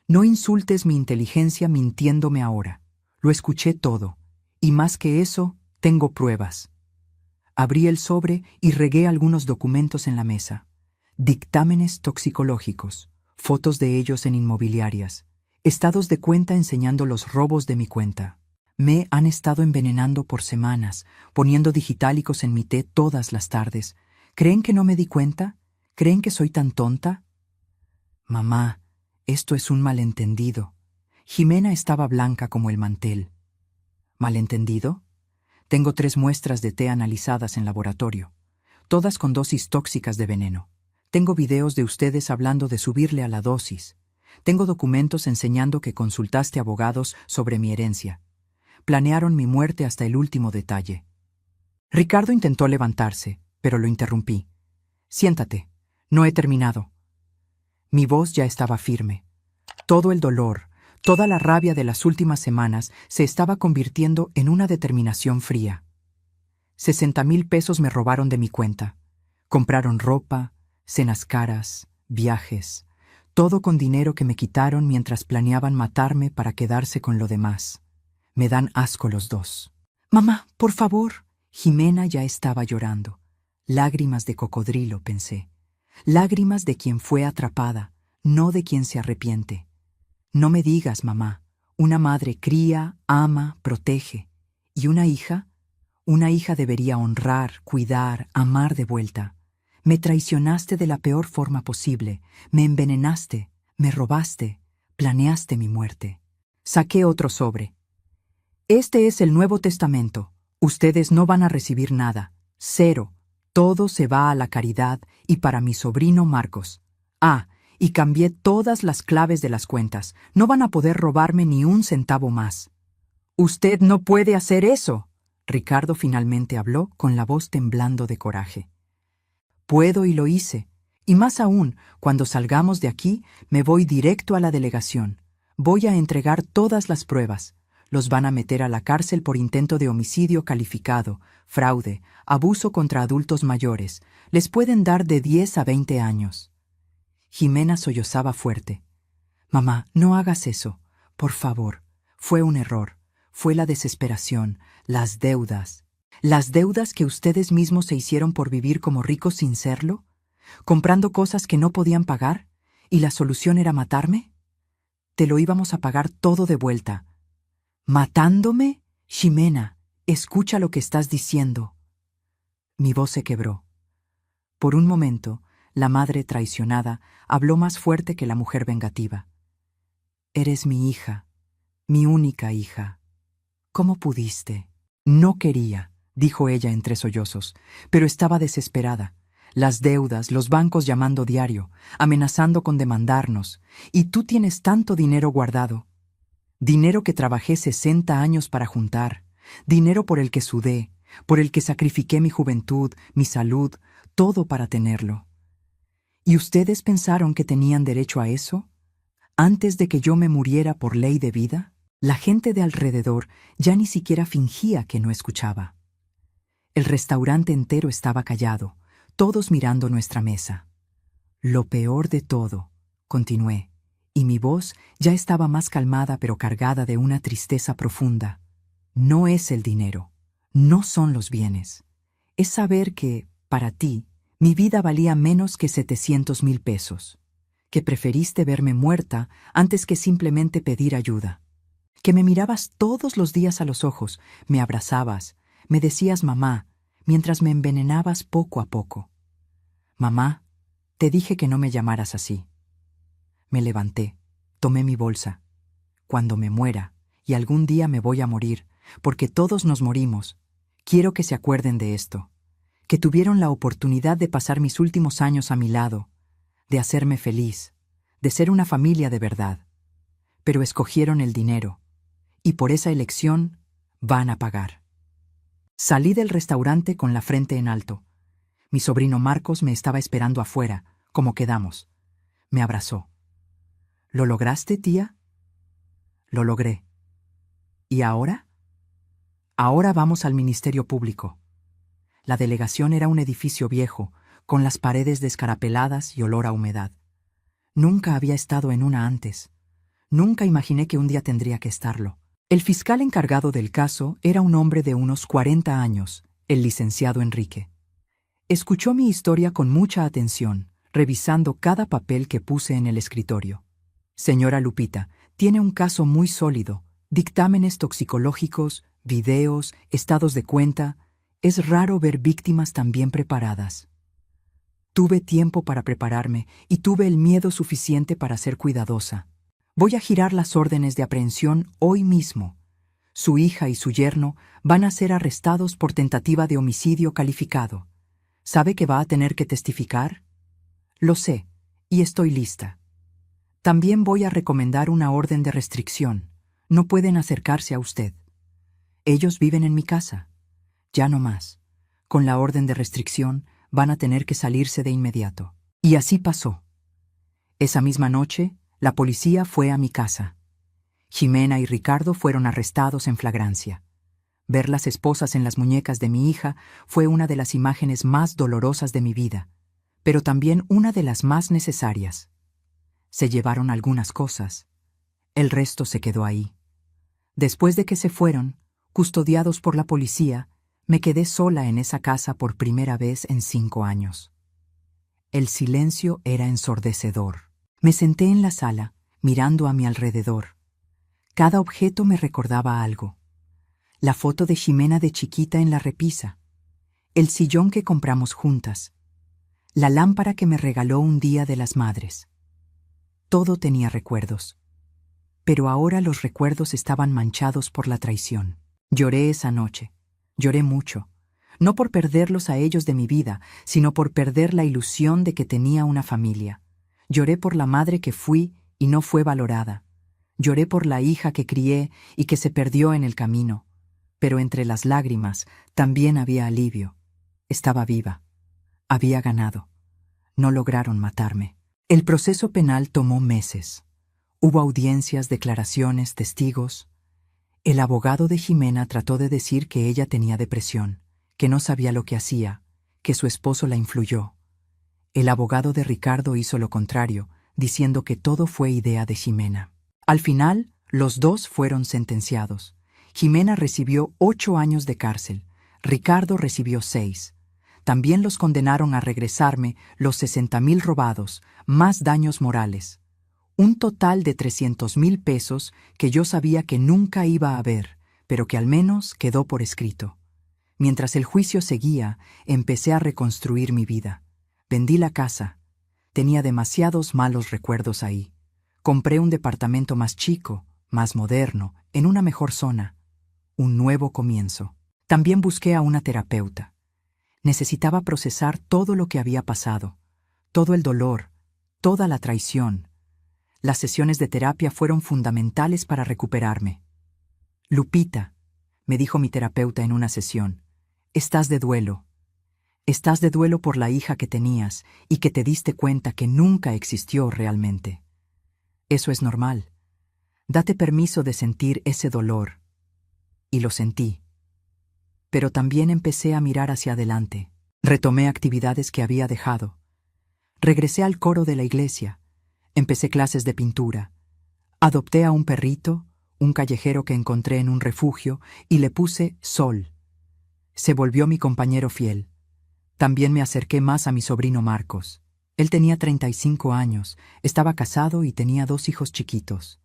«No insultes mi inteligencia mintiéndome ahora. Lo escuché todo. Y más que eso, tengo pruebas». Abrí el sobre y regué algunos documentos en la mesa. Dictámenes toxicológicos, fotos de ellos en inmobiliarias, estados de cuenta enseñando los robos de mi cuenta. Me han estado envenenando por semanas, poniendo digitálicos en mi té todas las tardes. ¿Creen que no me di cuenta? ¿Creen que soy tan tonta? «Mamá, esto es un malentendido». Jimena estaba blanca como el mantel. «¿Malentendido? Tengo 3 muestras de té analizadas en laboratorio. todas con dosis tóxicas de veneno. Tengo videos de ustedes hablando de subirle a la dosis. Tengo documentos enseñando que consultaste abogados sobre mi herencia. Planearon mi muerte hasta el último detalle. Ricardo intentó levantarse, pero lo interrumpí. Siéntate, no he terminado. Mi voz ya estaba firme. Todo el dolor, toda la rabia de las últimas semanas se estaba convirtiendo en una determinación fría. 60,000 pesos me robaron de mi cuenta. Compraron ropa, cenas caras, viajes, todo con dinero que me quitaron mientras planeaban matarme para quedarse con lo demás. Me dan asco los dos. Mamá, por favor. Jimena ya estaba llorando. Lágrimas de cocodrilo, pensé. Lágrimas de quien fue atrapada, no de quien se arrepiente. No me digas, mamá. Una madre cría, ama, protege. ¿Y una hija? Una hija debería honrar, cuidar, amar de vuelta. Me traicionaste de la peor forma posible. Me envenenaste, me robaste, planeaste mi muerte. Saqué otro sobre. Este es el Nuevo Testamento. Ustedes no van a recibir nada. 0. Todo se va a la caridad y para mi sobrino Marcos. Y cambié todas las claves de las cuentas. No van a poder robarme ni un centavo más. Usted no puede hacer eso. Ricardo finalmente habló con la voz temblando de coraje. Puedo y lo hice. Y más aún, cuando salgamos de aquí, me voy directo a la delegación. Voy a entregar todas las pruebas. Los van a meter a la cárcel por intento de homicidio calificado, fraude, abuso contra adultos mayores. Les pueden dar de 10 a 20 años. Jimena sollozaba fuerte. Mamá, no hagas eso. Por favor. Fue un error. Fue la desesperación, las deudas. ¿Las deudas que ustedes mismos se hicieron por vivir como ricos sin serlo? ¿Comprando cosas que no podían pagar? ¿Y la solución era matarme? Te lo íbamos a pagar todo de vuelta. ¿Matándome? Ximena, escucha lo que estás diciendo. Mi voz se quebró. Por un momento, la madre traicionada habló más fuerte que la mujer vengativa. Eres mi hija, mi única hija. ¿Cómo pudiste? No quería, dijo ella entre sollozos, pero estaba desesperada. Las deudas, los bancos llamando diario, amenazando con demandarnos. Y tú tienes tanto dinero guardado. Dinero que trabajé 60 años para juntar, dinero por el que sudé, por el que sacrifiqué mi juventud, mi salud, todo para tenerlo. ¿Y ustedes pensaron que tenían derecho a eso? ¿Antes de que yo me muriera por ley de vida? La gente de alrededor ya ni siquiera fingía que no escuchaba. El restaurante entero estaba callado, todos mirando nuestra mesa. Lo peor de todo, continué, y mi voz ya estaba más calmada pero cargada de una tristeza profunda. No es el dinero, no son los bienes. Es saber que, para ti, mi vida valía menos que 700,000 pesos. Que preferiste verme muerta antes que simplemente pedir ayuda. Que me mirabas todos los días a los ojos, me abrazabas, me decías mamá, mientras me envenenabas poco a poco. Mamá, te dije que no me llamaras así. Me levanté, tomé mi bolsa. Cuando me muera, y algún día me voy a morir, porque todos nos morimos, quiero que se acuerden de esto, que tuvieron la oportunidad de pasar mis últimos años a mi lado, de hacerme feliz, de ser una familia de verdad. Pero escogieron el dinero, y por esa elección van a pagar. Salí del restaurante con la frente en alto. Mi sobrino Marcos me estaba esperando afuera, como quedamos. Me abrazó. ¿Lo lograste, tía? Lo logré. ¿Y ahora? Ahora vamos al Ministerio Público. La delegación era un edificio viejo, con las paredes descarapeladas y olor a humedad. Nunca había estado en una antes. Nunca imaginé que un día tendría que estarlo. El fiscal encargado del caso era un hombre de unos 40 años, el licenciado Enrique. Escuchó mi historia con mucha atención, revisando cada papel que puse en el escritorio. Señora Lupita, tiene un caso muy sólido, dictámenes toxicológicos, videos, estados de cuenta. Es raro ver víctimas tan bien preparadas. Tuve tiempo para prepararme y tuve el miedo suficiente para ser cuidadosa. Voy a girar las órdenes de aprehensión hoy mismo. Su hija y su yerno van a ser arrestados por tentativa de homicidio calificado. ¿Sabe que va a tener que testificar? Lo sé, y estoy lista. También voy a recomendar una orden de restricción. No pueden acercarse a usted. Ellos viven en mi casa. Ya no más. Con la orden de restricción van a tener que salirse de inmediato. Y así pasó. Esa misma noche, la policía fue a mi casa. Ximena y Ricardo fueron arrestados en flagrancia. Ver las esposas en las muñecas de mi hija fue una de las imágenes más dolorosas de mi vida, pero también una de las más necesarias. Se llevaron algunas cosas. El resto se quedó ahí. Después de que se fueron, custodiados por la policía, me quedé sola en esa casa por primera vez en 5 años. El silencio era ensordecedor. Me senté en la sala, mirando a mi alrededor. Cada objeto me recordaba algo. La foto de Ximena de chiquita en la repisa, el sillón que compramos juntas, la lámpara que me regaló un día de las madres. Todo tenía recuerdos. Pero ahora los recuerdos estaban manchados por la traición. Lloré esa noche. Lloré mucho. No por perderlos a ellos de mi vida, sino por perder la ilusión de que tenía una familia. Lloré por la madre que fui y no fue valorada. Lloré por la hija que crié y que se perdió en el camino. Pero entre las lágrimas también había alivio. Estaba viva. Había ganado. No lograron matarme. El proceso penal tomó meses. Hubo audiencias, declaraciones, testigos. El abogado de Ximena trató de decir que ella tenía depresión, que no sabía lo que hacía, que su esposo la influyó. El abogado de Ricardo hizo lo contrario, diciendo que todo fue idea de Ximena. Al final, los dos fueron sentenciados. Ximena recibió 8 años de cárcel. Ricardo recibió 6. También los condenaron a regresarme los 60,000 robados, más daños morales. Un total de 300,000 pesos que yo sabía que nunca iba a ver, pero que al menos quedó por escrito. Mientras el juicio seguía, empecé a reconstruir mi vida. Vendí la casa. Tenía demasiados malos recuerdos ahí. Compré un departamento más chico, más moderno, en una mejor zona. Un nuevo comienzo. También busqué a una terapeuta. Necesitaba procesar todo lo que había pasado, todo el dolor, toda la traición. Las sesiones de terapia fueron fundamentales para recuperarme. Lupita, me dijo mi terapeuta en una sesión, estás de duelo. Estás de duelo por la hija que tenías y que te diste cuenta que nunca existió realmente. Eso es normal. Date permiso de sentir ese dolor. Y lo sentí. Pero también empecé a mirar hacia adelante. Retomé actividades que había dejado. Regresé al coro de la iglesia. Empecé clases de pintura. Adopté a un perrito, un callejero que encontré en un refugio, y le puse Sol. Se volvió mi compañero fiel. También me acerqué más a mi sobrino Marcos. Él tenía 35 años, estaba casado y tenía 2 hijos chiquitos.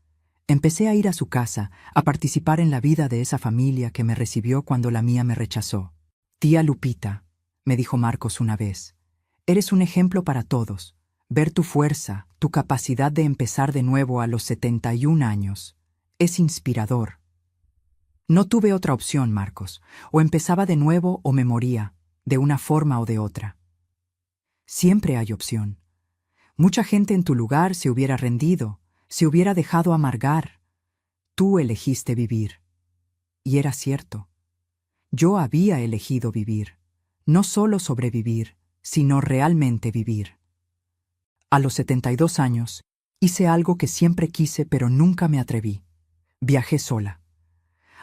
Empecé a ir a su casa, a participar en la vida de esa familia que me recibió cuando la mía me rechazó. Tía Lupita, me dijo Marcos una vez, eres un ejemplo para todos. Ver tu fuerza, tu capacidad de empezar de nuevo a los 71 años, es inspirador. No tuve otra opción, Marcos. O empezaba de nuevo o me moría, de una forma o de otra. Siempre hay opción. Mucha gente en tu lugar se hubiera rendido, se hubiera dejado amargar. Tú elegiste vivir. Y era cierto. Yo había elegido vivir. No solo sobrevivir, sino realmente vivir. A los 72 años, hice algo que siempre quise pero nunca me atreví. Viajé sola.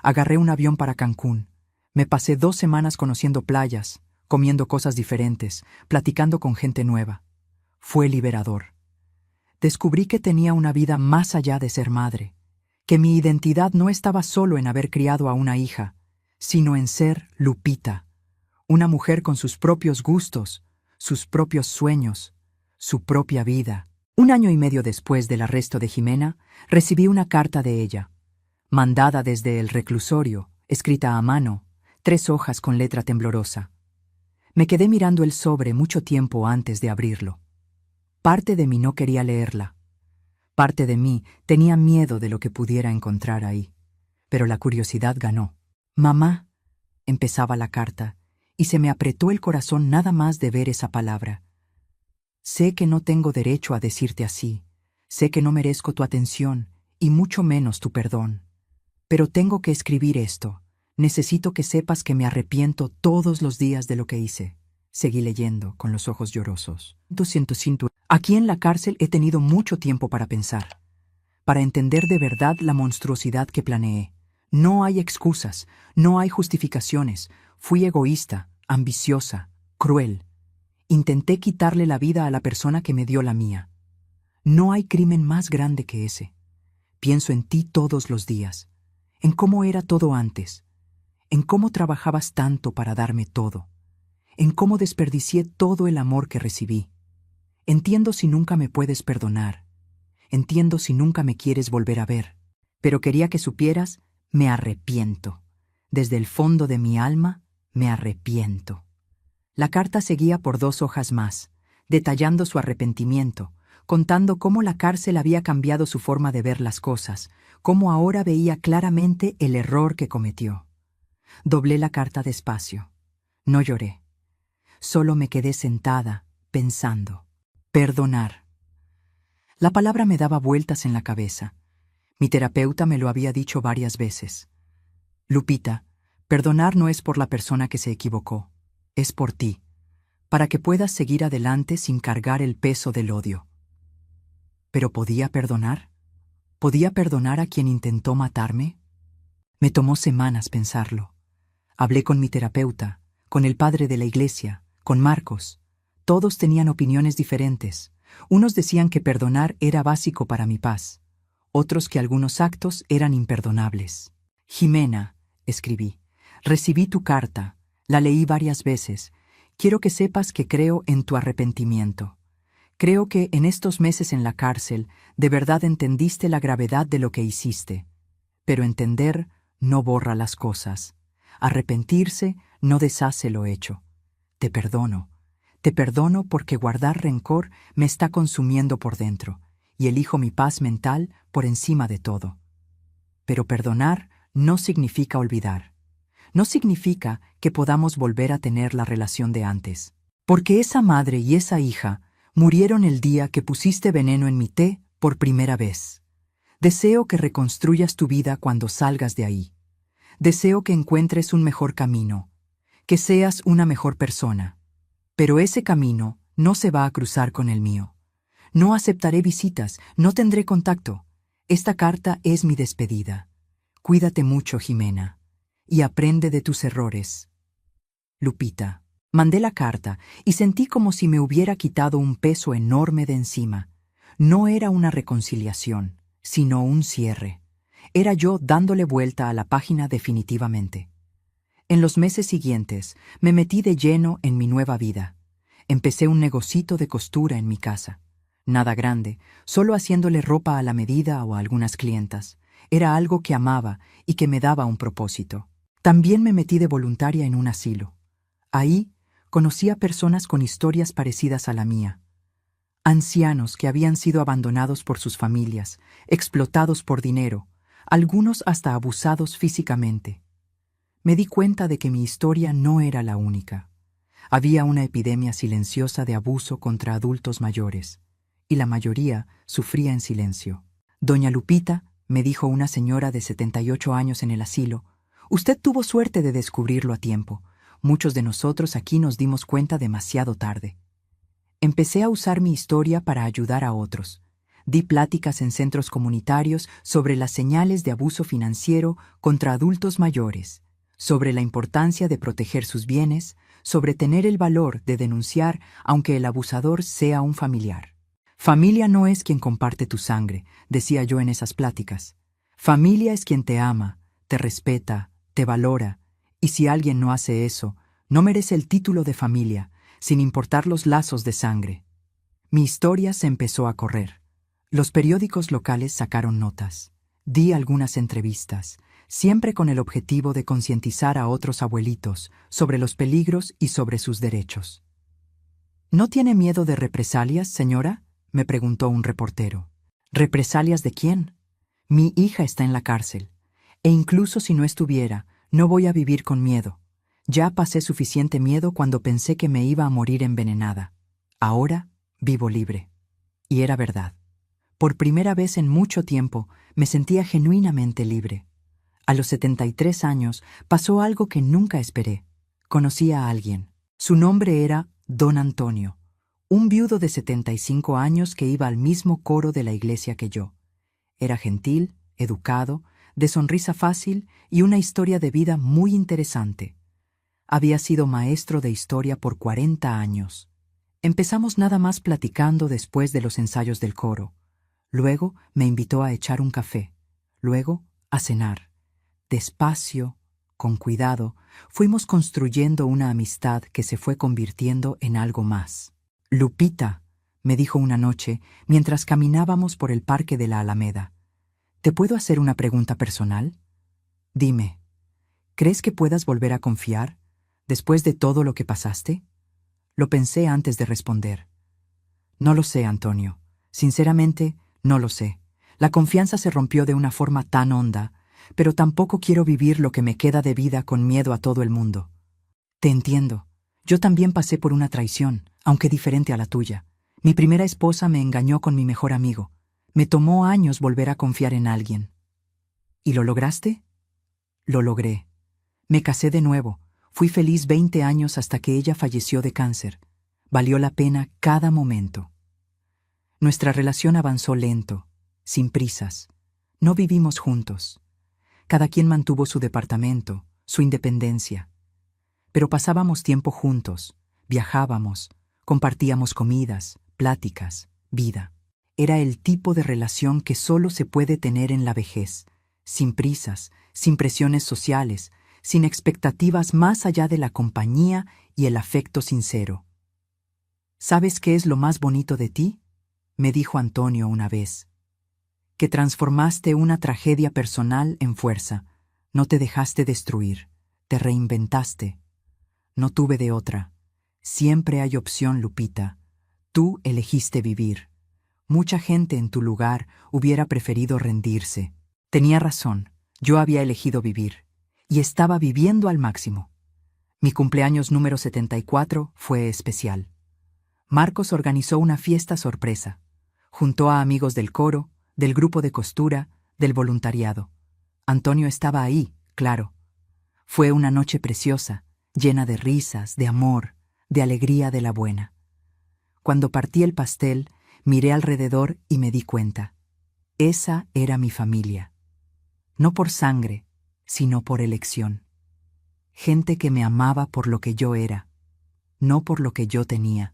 Agarré un avión para Cancún. Me pasé 2 semanas conociendo playas, comiendo cosas diferentes, platicando con gente nueva. Fue liberador. Descubrí que tenía una vida más allá de ser madre, que mi identidad no estaba solo en haber criado a una hija, sino en ser Lupita, una mujer con sus propios gustos, sus propios sueños, su propia vida. 1 año y medio después del arresto de Ximena, recibí una carta de ella, mandada desde el reclusorio, escrita a mano, 3 hojas con letra temblorosa. Me quedé mirando el sobre mucho tiempo antes de abrirlo. Parte de mí no quería leerla. Parte de mí tenía miedo de lo que pudiera encontrar ahí. Pero la curiosidad ganó. «Mamá», empezaba la carta, y se me apretó el corazón nada más de ver esa palabra. Sé que no tengo derecho a decirte así, sé que no merezco tu atención, y mucho menos tu perdón. Pero tengo que escribir esto. Necesito que sepas que me arrepiento todos los días de lo que hice. Seguí leyendo, con los ojos llorosos. Aquí en la cárcel he tenido mucho tiempo para pensar, para entender de verdad la monstruosidad que planeé. No hay excusas, no hay justificaciones. Fui egoísta, ambiciosa, cruel. Intenté quitarle la vida a la persona que me dio la mía. No hay crimen más grande que ese. Pienso en ti todos los días, en cómo era todo antes, en cómo trabajabas tanto para darme todo, en cómo desperdicié todo el amor que recibí. Entiendo si nunca me puedes perdonar, entiendo si nunca me quieres volver a ver, pero quería que supieras, me arrepiento. Desde el fondo de mi alma, me arrepiento. La carta seguía por 2 hojas más, detallando su arrepentimiento, contando cómo la cárcel había cambiado su forma de ver las cosas, cómo ahora veía claramente el error que cometió. Doblé la carta despacio. No lloré. Solo me quedé sentada, pensando. Perdonar. La palabra me daba vueltas en la cabeza. Mi terapeuta me lo había dicho varias veces. Lupita, perdonar no es por la persona que se equivocó, es por ti, para que puedas seguir adelante sin cargar el peso del odio. ¿Pero podía perdonar? ¿Podía perdonar a quien intentó matarme? Me tomó semanas pensarlo. Hablé con mi terapeuta, con el padre de la iglesia, con Marcos. Todos tenían opiniones diferentes. Unos decían que perdonar era básico para mi paz, otros que algunos actos eran imperdonables. Jimena, escribí, recibí tu carta, la leí varias veces. Quiero que sepas que creo en tu arrepentimiento. Creo que en estos meses en la cárcel de verdad entendiste la gravedad de lo que hiciste. Pero entender no borra las cosas. Arrepentirse no deshace lo hecho. Te perdono. Te perdono porque guardar rencor me está consumiendo por dentro y elijo mi paz mental por encima de todo. Pero perdonar no significa olvidar. No significa que podamos volver a tener la relación de antes. Porque esa madre y esa hija murieron el día que pusiste veneno en mi té por primera vez. Deseo que reconstruyas tu vida cuando salgas de ahí. Deseo que encuentres un mejor camino, que seas una mejor persona. Pero ese camino no se va a cruzar con el mío. No aceptaré visitas, no tendré contacto. Esta carta es mi despedida. Cuídate mucho, Jimena, y aprende de tus errores. Lupita. Mandé la carta y sentí como si me hubiera quitado un peso enorme de encima. No era una reconciliación, sino un cierre. Era yo dándole vuelta a la página definitivamente. En los meses siguientes me metí de lleno en mi nueva vida. Empecé un negocito de costura en mi casa. Nada grande, solo haciéndole ropa a la medida o a algunas clientas. Era algo que amaba y que me daba un propósito. También me metí de voluntaria en un asilo. Ahí conocí a personas con historias parecidas a la mía. Ancianos que habían sido abandonados por sus familias, explotados por dinero, algunos hasta abusados físicamente. Me di cuenta de que mi historia no era la única. Había una epidemia silenciosa de abuso contra adultos mayores, y la mayoría sufría en silencio. Doña Lupita, me dijo una señora de 78 años en el asilo, usted tuvo suerte de descubrirlo a tiempo. Muchos de nosotros aquí nos dimos cuenta demasiado tarde. Empecé a usar mi historia para ayudar a otros. Di pláticas en centros comunitarios sobre las señales de abuso financiero contra adultos mayores, sobre la importancia de proteger sus bienes, sobre tener el valor de denunciar aunque el abusador sea un familiar. Familia no es quien comparte tu sangre, decía yo en esas pláticas. Familia es quien te ama, te respeta, te valora, y si alguien no hace eso, no merece el título de familia, sin importar los lazos de sangre. Mi historia se empezó a correr. Los periódicos locales sacaron notas. Di algunas entrevistas, siempre con el objetivo de concientizar a otros abuelitos sobre los peligros y sobre sus derechos. ¿No tiene miedo de represalias, señora?, me preguntó un reportero. ¿Represalias de quién? Mi hija está en la cárcel, e incluso si no estuviera, no voy a vivir con miedo. Ya pasé suficiente miedo cuando pensé que me iba a morir envenenada. Ahora vivo libre. Y era verdad. Por primera vez en mucho tiempo me sentía genuinamente libre. A los 73 años pasó algo que nunca esperé. Conocí a alguien. Su nombre era Don Antonio, un viudo de 75 años que iba al mismo coro de la iglesia que yo. Era gentil, educado, de sonrisa fácil y una historia de vida muy interesante. Había sido maestro de historia por 40 años. Empezamos nada más platicando después de los ensayos del coro. Luego me invitó a echar un café. Luego a cenar. Despacio, con cuidado, fuimos construyendo una amistad que se fue convirtiendo en algo más. Lupita, me dijo una noche mientras caminábamos por el parque de la Alameda. ¿Te puedo hacer una pregunta personal? Dime, ¿crees que puedas volver a confiar después de todo lo que pasaste? Lo pensé antes de responder. No lo sé, Antonio. Sinceramente, no lo sé. La confianza se rompió de una forma tan honda, pero tampoco quiero vivir lo que me queda de vida con miedo a todo el mundo. Te entiendo. Yo también pasé por una traición, aunque diferente a la tuya. Mi primera esposa me engañó con mi mejor amigo. Me tomó años volver a confiar en alguien. ¿Y lo lograste? Lo logré. Me casé de nuevo. Fui feliz 20 años hasta que ella falleció de cáncer. Valió la pena cada momento. Nuestra relación avanzó lento, sin prisas. No vivimos juntos. Cada quien mantuvo su departamento, su independencia. Pero pasábamos tiempo juntos, viajábamos, compartíamos comidas, pláticas, vida. Era el tipo de relación que solo se puede tener en la vejez, sin prisas, sin presiones sociales, sin expectativas más allá de la compañía y el afecto sincero. ¿Sabes qué es lo más bonito de ti? Me dijo Antonio una vez. Que transformaste una tragedia personal en fuerza. No te dejaste destruir, te reinventaste. No tuve de otra. Siempre hay opción, Lupita. Tú elegiste vivir. Mucha gente en tu lugar hubiera preferido rendirse. Tenía razón, yo había elegido vivir. Y estaba viviendo al máximo. Mi cumpleaños número 74 fue especial. Marcos organizó una fiesta sorpresa. Juntó a amigos del coro, del grupo de costura, del voluntariado. Antonio estaba ahí, claro. Fue una noche preciosa, llena de risas, de amor, de alegría de la buena. Cuando partí el pastel, miré alrededor y me di cuenta. Esa era mi familia. No por sangre, sino por elección. Gente que me amaba por lo que yo era, no por lo que yo tenía.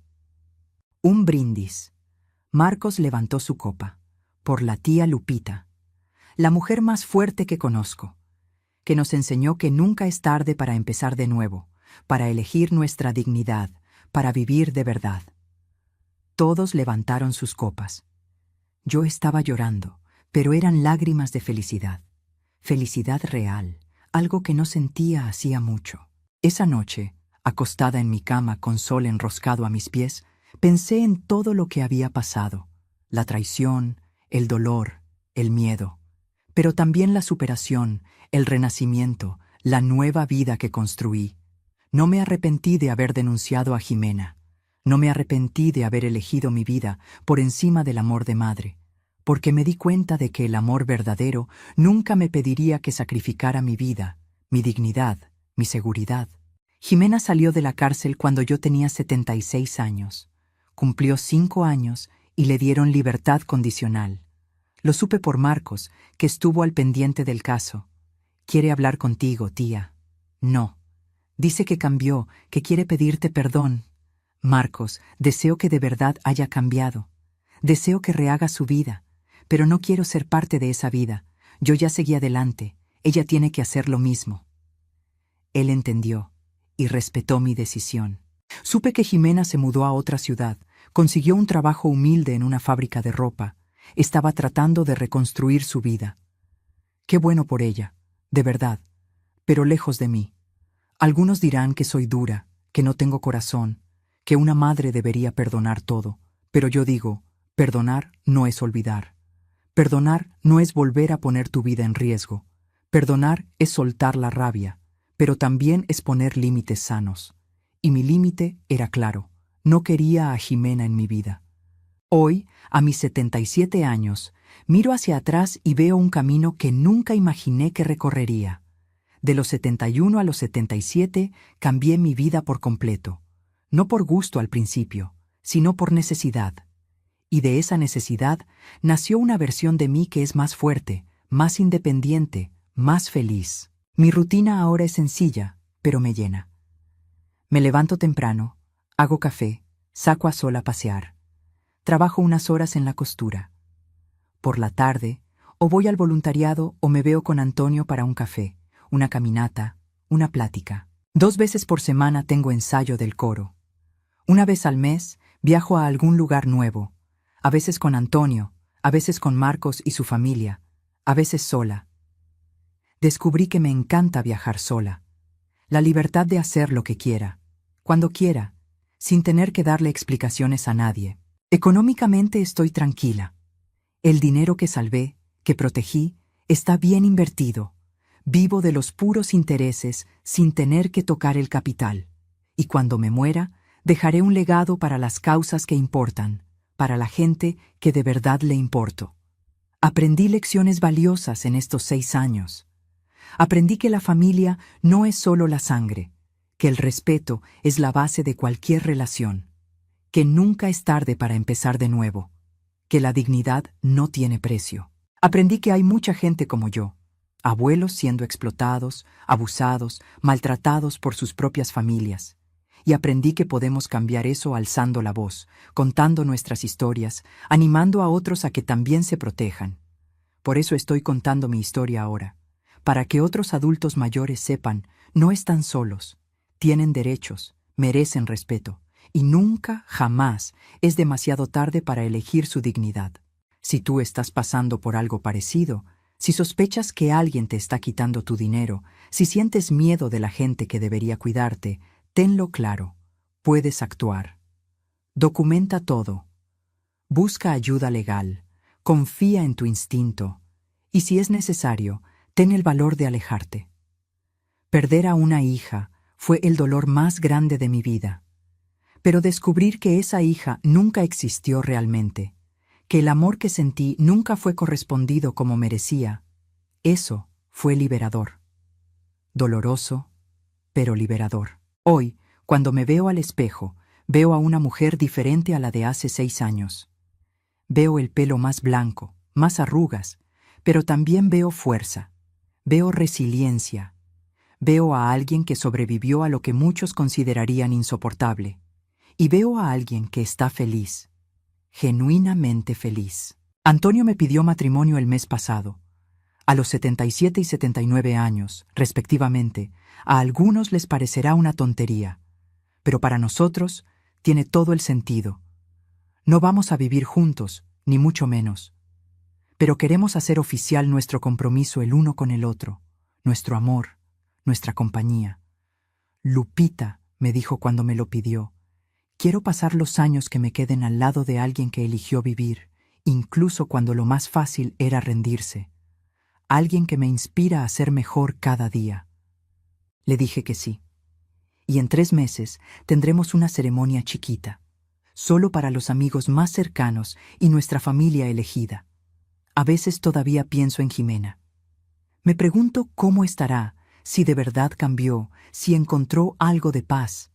Un brindis. Marcos levantó su copa. Por la tía Lupita, la mujer más fuerte que conozco, que nos enseñó que nunca es tarde para empezar de nuevo, para elegir nuestra dignidad, para vivir de verdad. Todos levantaron sus copas. Yo estaba llorando, pero eran lágrimas de felicidad. Felicidad real, algo que no sentía hacía mucho. Esa noche, acostada en mi cama con sol enroscado a mis pies, pensé en todo lo que había pasado, la traición, el dolor, el miedo, pero también la superación, el renacimiento, la nueva vida que construí. No me arrepentí de haber denunciado a Jimena. No me arrepentí de haber elegido mi vida por encima del amor de madre, porque me di cuenta de que el amor verdadero nunca me pediría que sacrificara mi vida, mi dignidad, mi seguridad. Jimena salió de la cárcel cuando yo tenía 76 años. Cumplió 5 años y le dieron libertad condicional. Lo supe por Marcos, que estuvo al pendiente del caso. Quiere hablar contigo, tía. No. Dice que cambió, que quiere pedirte perdón. Marcos, deseo que de verdad haya cambiado. Deseo que rehaga su vida, pero no quiero ser parte de esa vida. Yo ya seguí adelante. Ella tiene que hacer lo mismo. Él entendió y respetó mi decisión. Supe que Jimena se mudó a otra ciudad, consiguió un trabajo humilde en una fábrica de ropa. Estaba tratando de reconstruir su vida. Qué bueno por ella, de verdad, pero lejos de mí. Algunos dirán que soy dura, que no tengo corazón, que una madre debería perdonar todo, pero yo digo, perdonar no es olvidar. Perdonar no es volver a poner tu vida en riesgo. Perdonar es soltar la rabia. pero también es poner límites sanos. Y mi límite era claro, no quería a Jimena en mi vida. Hoy, a mis 77 años, miro hacia atrás y veo un camino que nunca imaginé que recorrería. De los 71 a los 77 cambié mi vida por completo, no por gusto al principio, sino por necesidad. Y de esa necesidad nació una versión de mí que es más fuerte, más independiente, más feliz. Mi rutina ahora es sencilla, pero me llena. Me levanto temprano, hago café, saco a Sol a pasear. Trabajo unas horas en la costura. Por la tarde, o voy al voluntariado o me veo con Antonio para un café, una caminata, una plática. 2 veces por semana tengo ensayo del coro. Una vez al mes viajo a algún lugar nuevo, a veces con Antonio, a veces con Marcos y su familia, a veces sola. Descubrí que me encanta viajar sola. La libertad de hacer lo que quiera, cuando quiera, sin tener que darle explicaciones a nadie. Económicamente estoy tranquila. El dinero que salvé, que protegí, está bien invertido. Vivo de los puros intereses sin tener que tocar el capital. Y cuando me muera, dejaré un legado para las causas que importan, para la gente que de verdad le importo. Aprendí lecciones valiosas en estos 6 años. Aprendí que la familia no es solo la sangre, que el respeto es la base de cualquier relación, que nunca es tarde para empezar de nuevo, que la dignidad no tiene precio. Aprendí que hay mucha gente como yo, abuelos siendo explotados, abusados, maltratados por sus propias familias. Y aprendí que podemos cambiar eso alzando la voz, contando nuestras historias, animando a otros a que también se protejan. Por eso estoy contando mi historia ahora, para que otros adultos mayores sepan, no están solos, tienen derechos, merecen respeto, y nunca, jamás, es demasiado tarde para elegir su dignidad. Si tú estás pasando por algo parecido, si sospechas que alguien te está quitando tu dinero, si sientes miedo de la gente que debería cuidarte, tenlo claro, puedes actuar. Documenta todo. Busca ayuda legal. Confía en tu instinto. Y si es necesario, ten el valor de alejarte. Perder a una hija fue el dolor más grande de mi vida. Pero descubrir que esa hija nunca existió realmente, que el amor que sentí nunca fue correspondido como merecía, eso fue liberador. Doloroso, pero liberador. Hoy, cuando me veo al espejo, veo a una mujer diferente a la de hace 6 años. Veo el pelo más blanco, más arrugas, pero también veo fuerza, veo resiliencia, veo a alguien que sobrevivió a lo que muchos considerarían insoportable, y veo a alguien que está feliz, genuinamente feliz. Antonio me pidió matrimonio el mes pasado. A los 77 y 79 años, respectivamente, a algunos les parecerá una tontería, pero para nosotros tiene todo el sentido. No vamos a vivir juntos, ni mucho menos, pero queremos hacer oficial nuestro compromiso el uno con el otro, nuestro amor, nuestra compañía. Lupita, me dijo cuando me lo pidió, quiero pasar los años que me queden al lado de alguien que eligió vivir, incluso cuando lo más fácil era rendirse. Alguien que me inspira a ser mejor cada día. Le dije que sí. Y en 3 meses tendremos una ceremonia chiquita, solo para los amigos más cercanos y nuestra familia elegida. A veces todavía pienso en Jimena. Me pregunto cómo estará, si de verdad cambió, si encontró algo de paz.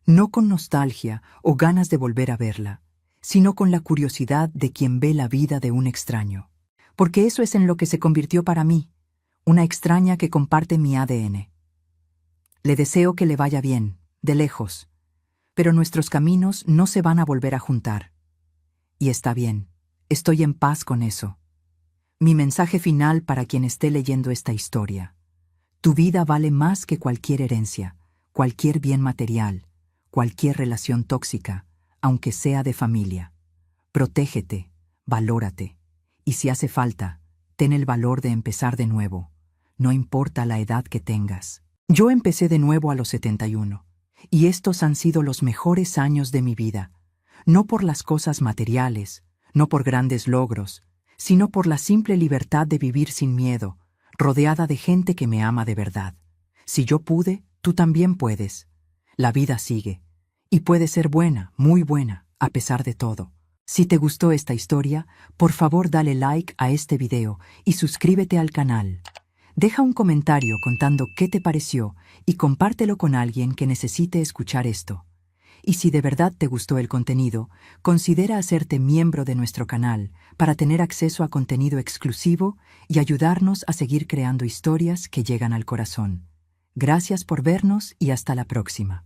No con nostalgia o ganas de volver a verla, sino con la curiosidad de quien ve la vida de un extraño. Porque eso es en lo que se convirtió para mí, una extraña que comparte mi ADN. Le deseo que le vaya bien, de lejos, pero nuestros caminos no se van a volver a juntar. Y está bien, estoy en paz con eso. Mi mensaje final para quien esté leyendo esta historia. Tu vida vale más que cualquier herencia, cualquier bien material, cualquier relación tóxica, aunque sea de familia. Protégete, valórate. Y si hace falta, ten el valor de empezar de nuevo, no importa la edad que tengas. Yo empecé de nuevo a los 71, y estos han sido los mejores años de mi vida, no por las cosas materiales, no por grandes logros, sino por la simple libertad de vivir sin miedo, rodeada de gente que me ama de verdad, Si yo pude, tú también puedes. La vida sigue. Y puede ser buena, muy buena, a pesar de todo. Si te gustó esta historia, por favor dale like a este video y suscríbete al canal. Deja un comentario contando qué te pareció y compártelo con alguien que necesite escuchar esto. Y si de verdad te gustó el contenido, considera hacerte miembro de nuestro canal para tener acceso a contenido exclusivo y ayudarnos a seguir creando historias que llegan al corazón. Gracias por vernos y hasta la próxima.